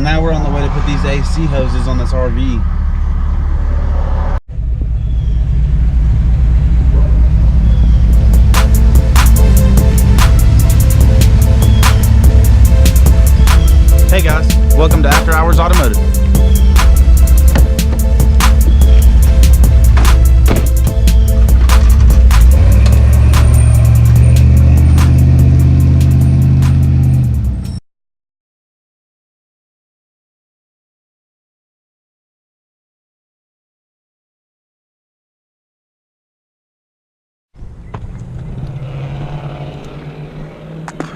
Now we're on the way to put these AC hoses on this RV. Hey guys, welcome to After Hours Automotive.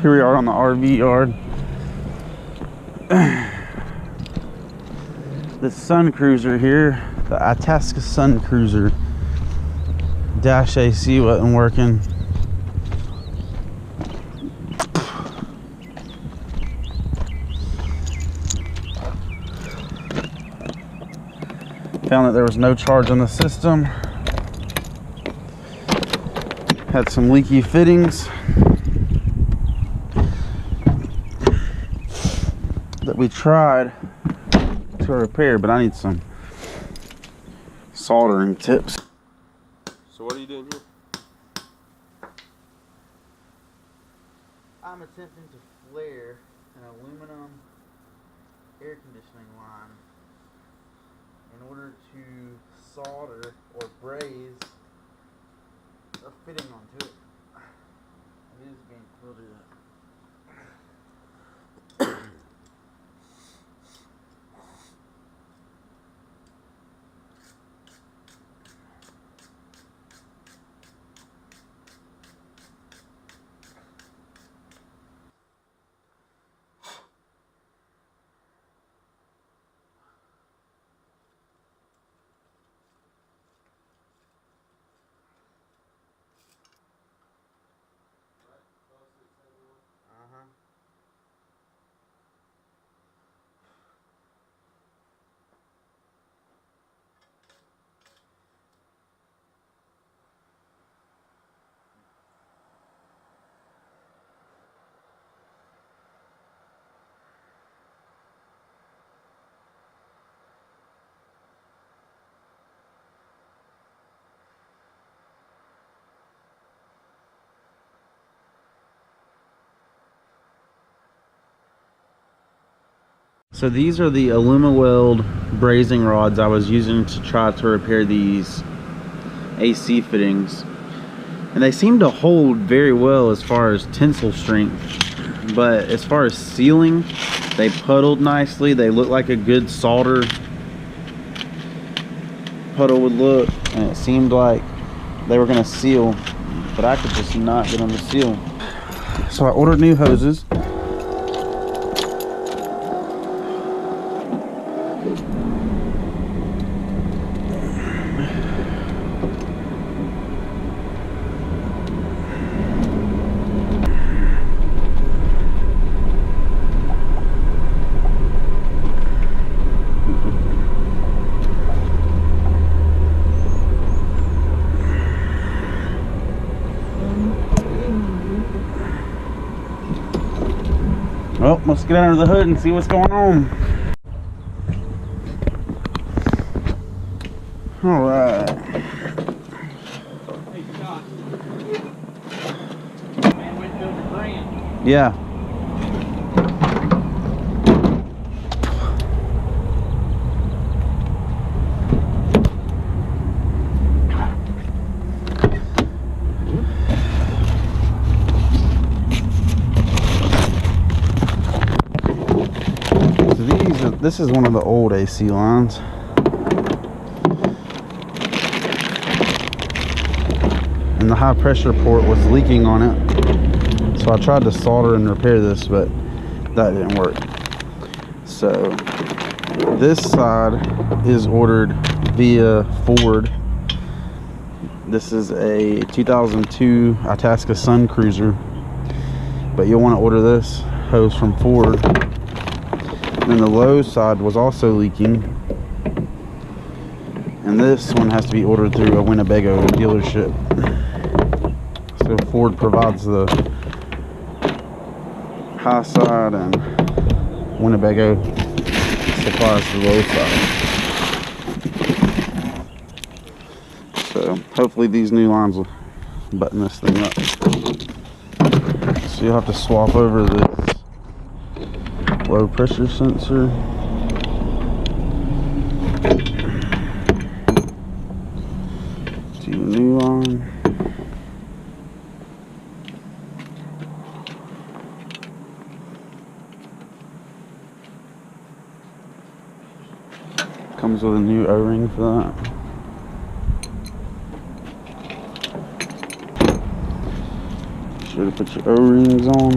Here we are on the RV yard. The Suncruiser here, the Itasca Suncruiser. Dash AC wasn't working. Found that there was no charge on the system. Had some leaky fittings that we tried to repair, but I need some soldering tips. So what are you doing here? I'm attempting to flare an aluminum air conditioning line in order to solder or braze a fitting onto it. It is being welded up. So these are the AlumiWeld brazing rods I was using to try to repair these AC fittings, and they seem to hold very well as far as tensile strength, but as far as sealing, they puddled nicely. They look like a good solder puddle would look, and it seemed like they were going to seal, but I could just not get them to seal. So I ordered new hoses. Well, let's get under the hood and see what's going on. All right. Hey, Scott. Man went to the brand. Yeah. This is one of the old AC lines. And the high pressure port was leaking on it. So I tried to solder and repair this, but that didn't work. So this side is ordered via Ford. This is a 2002 Itasca Suncruiser, but you'll want to order this hose from Ford. And the low side was also leaking, and this one has to be ordered through a Winnebago dealership. So Ford provides the high side and Winnebago supplies the low side. So hopefully these new lines will button this thing up. So you'll have to swap over this low pressure sensor. To the new line. Comes with a new O-ring for that. Be sure to put your O-rings on.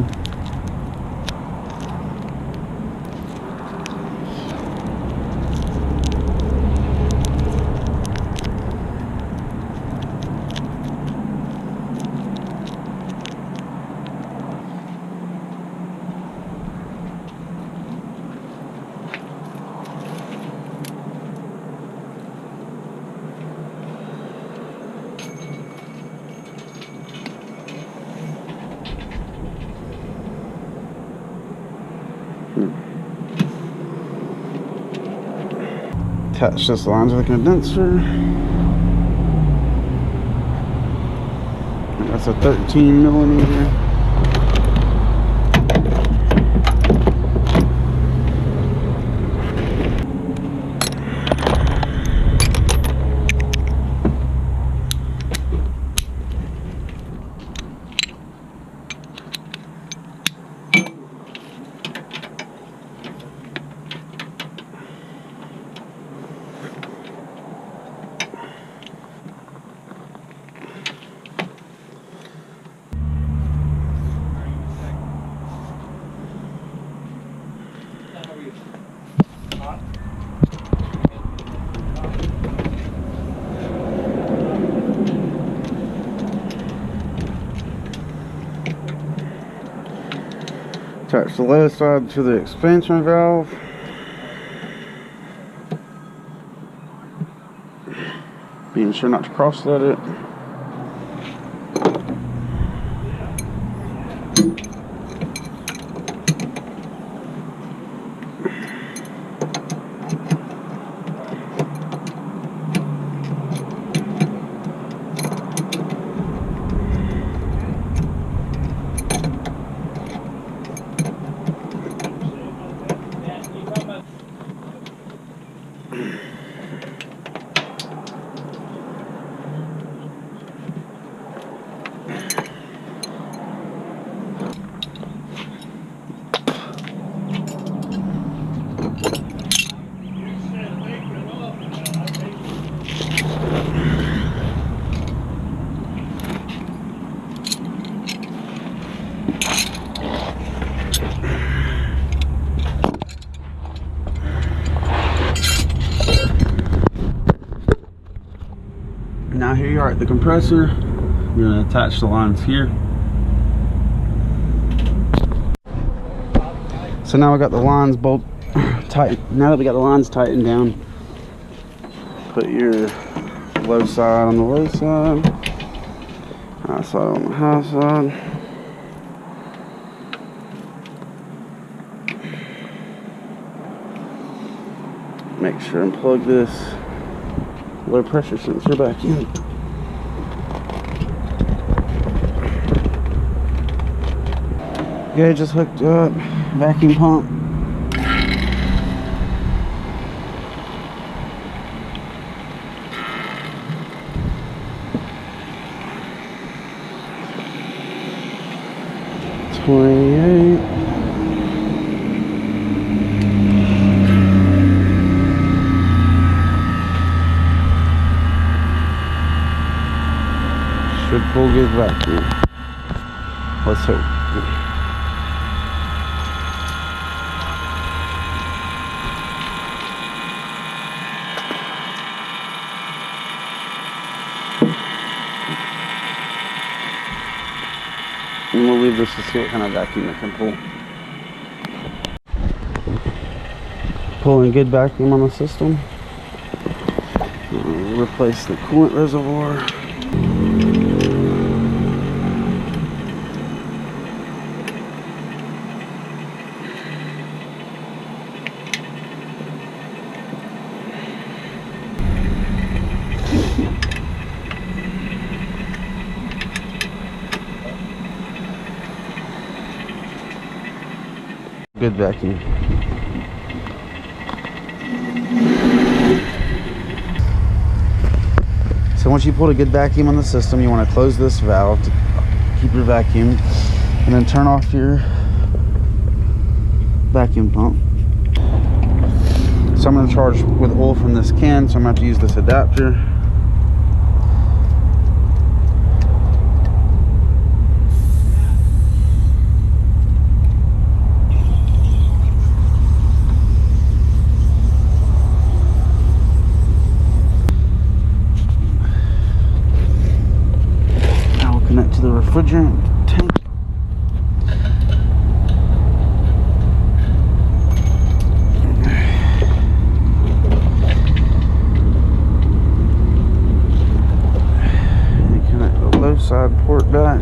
Attach this line to the condenser. That's a 13mm. Attach the low side to the expansion valve. Being sure not to cross-thread it. Now here you are at the compressor. I'm going to attach the lines here. So now we got the lines bolt tight. Now that we got the lines tightened down, put your low side on the low side, high side on the high side. Make sure and plug this low pressure sensor back in. Gauge is hooked up, vacuum pump. Should pull good vacuum. Let's hope. And we'll leave this to see what kind of vacuum it can pull. Pulling good vacuum on the system. Replace the coolant reservoir. good vacuum. So once you pulled a good vacuum on the system, you want to close this valve to keep your vacuum, and then turn off your vacuum pump. So I'm going to charge with oil from this can, so I'm going to have to use this adapter. Now we'll connect to the refrigerant tank. Side port back,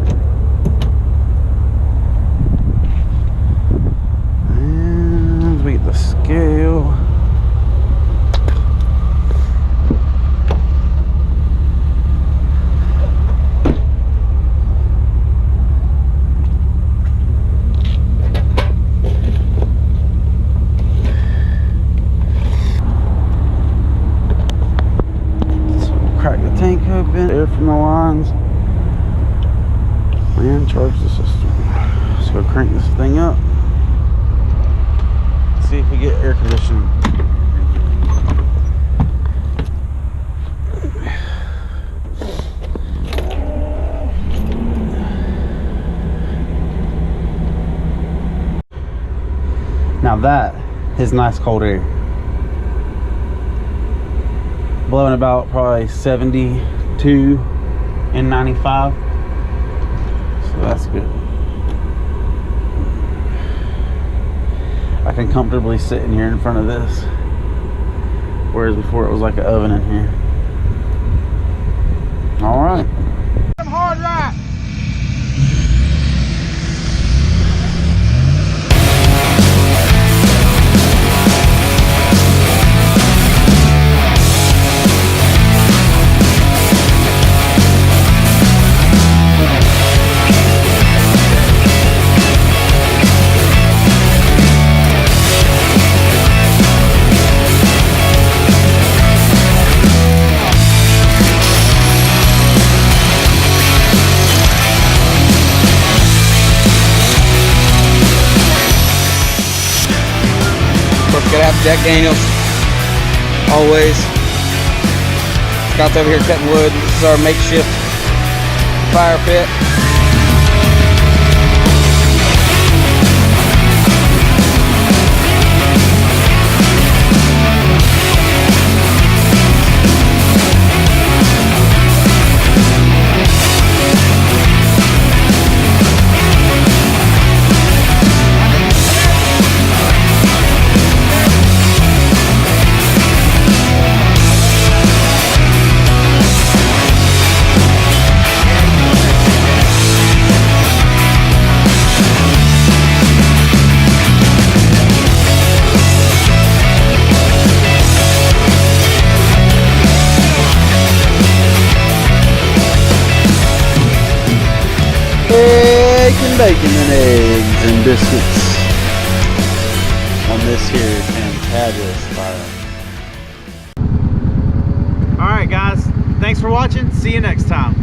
and we get the scale. So crack the tank open, air from the lines, and charge the system. So we'll crank this thing up. See if we get air conditioning. Now that is nice cold air. Blowing about probably 72 and 95. So that's good. I can comfortably sit in here in front of this, whereas before it was like an oven in here. All right. Hard right. Gotta have Jack Daniels, always. Scott's over here cutting wood. This is our makeshift fire pit. Bacon and eggs and biscuits on this here fantabulous fire. All right, guys. Thanks for watching. See you next time.